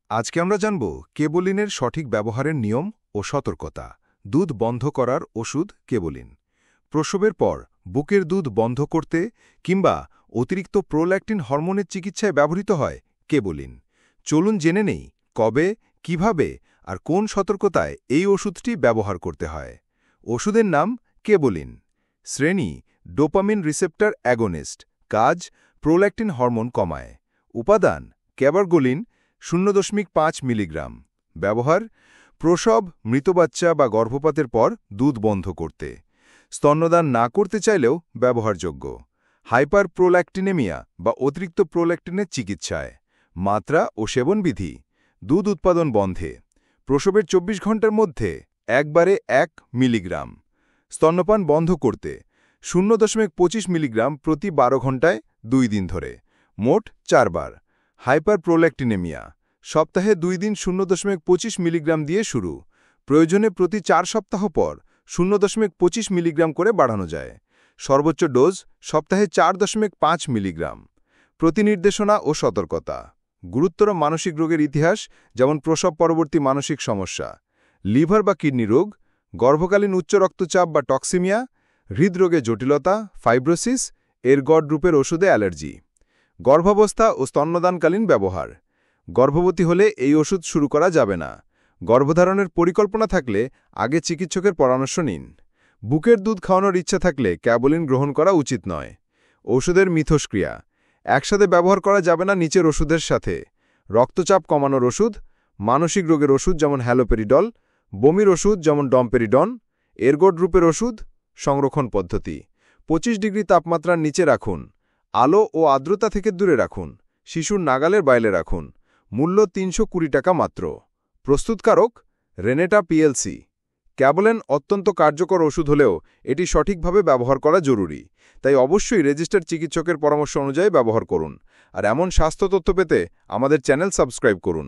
আজকে আমরা জানব কেবোলিনের সঠিক ব্যবহারের নিয়ম ও সতর্কতা। দুধ বন্ধ করার ওষুধ কেবোলিন। প্রসবের পর বুকের দুধ বন্ধ করতে কিংবা অতিরিক্ত প্রোল্যাক্টিন হরমোনের চিকিৎসায় ব্যবহৃত হয় কেবোলিন। চলুন জেনে নেই কবে, কিভাবে আর কোন সতর্কতায় এই ওষুধটি ব্যবহার করতে হয়। ওষুধের নাম কেবোলিন। শ্রেণী ডোপামিন রিসেপ্টর অ্যাগোনিস্ট। কাজ প্রোল্যাক্টিন হরমোন কমায়। উপাদান ক্যাবারগোলিন 0.5 মিলিগ্রাম। ব্যবহার প্রসব, মৃত বাচ্চা বা গর্ভপাতের পর দুধ বন্ধ করতে। স্তন্যদান না করতে চাইলেও ব্যবহারযোগ্য। হাইপার প্রোল্যাক্টিনেমিয়া বা অতিরিক্ত প্রোল্যাক্টিনের চিকিৎসায়। মাত্রা ও সেবনবিধি দুধ উৎপাদন বন্ধে। প্রসবের 24 ঘন্টার মধ্যে একবারে 1 মিলিগ্রাম। স্তন্যপান বন্ধ করতে 0.25 মিলিগ্রাম প্রতি 12 ঘন্টায় 2 দিন ধরে। মোট 4 বার। হাইপার প্রোল্যাক্টিনেমিয়া সপ্তাহে 2 দিন 0.25 মিলিগ্রাম দিয়ে শুরু। প্রয়োজনে প্রতি 4 সপ্তাহ পর 0.25 মিলিগ্রাম করে বাড়ানো যায়। সর্বোচ্চ ডোজ সপ্তাহে 4.5 মিলিগ্রাম। প্রতিনির্দেশনা ও সতর্কতা। গুরুতর মানসিক রোগের ইতিহাস, যেমন প্রসব পরবর্তী মানসিক সমস্যা, লিভার বা কিডনি রোগ, গর্ভকালীন উচ্চ রক্তচাপ বা টক্সিমিয়া, হৃদরোগে জটিলতা, ফাইব্রোসিস, এরগড রূপের ওষুধে অ্যালার্জি। গর্ভাবস্থা ও স্তন্যদানকালীন ব্যবহার। গর্ভবতী হলে এই ওষুধ শুরু করা যাবে না। গর্ভধারণের পরিকল্পনা থাকলে আগে চিকিৎসকের পরামর্শ নিন। বুকের দুধ খাওয়ানোর ইচ্ছা থাকলে ক্যাবোলিন গ্রহণ করা উচিত নয়। ওষুধের মিথস্ক্রিয়া। একসাথে ব্যবহার করা যাবে না নিচের ওষুধের সাথে: রক্তচাপ কমানোর ওষুধ, মানসিক রোগের ওষুধ যেমন হ্যালোপেরিডল, বমির ওষুধ যেমন ডমপেরিডন, এরগড রূপের ওষুধ। সংরক্ষণ পদ্ধতি: 25 ডিগ্রি তাপমাত্রার নিচে রাখুন। আলো ও আর্দ্রতা থেকে দূরে রাখুন। শিশুর নাগালের বাইরে রাখুন। মূল্য 320 টাকা মাত্র। প্রস্তুতকারক রেনেটা পিএলসি। ক্যাবোলিন অত্যন্ত কার্যকর ওষুধ হলেও এটি সঠিকভাবে ব্যবহার করা জরুরি। তাই অবশ্যই রেজিস্টার্ড চিকিৎসকের পরামর্শ অনুযায়ী ব্যবহার করুন। আর এমন স্বাস্থ্য তথ্য পেতে আমাদের চ্যানেল সাবস্ক্রাইব করুন।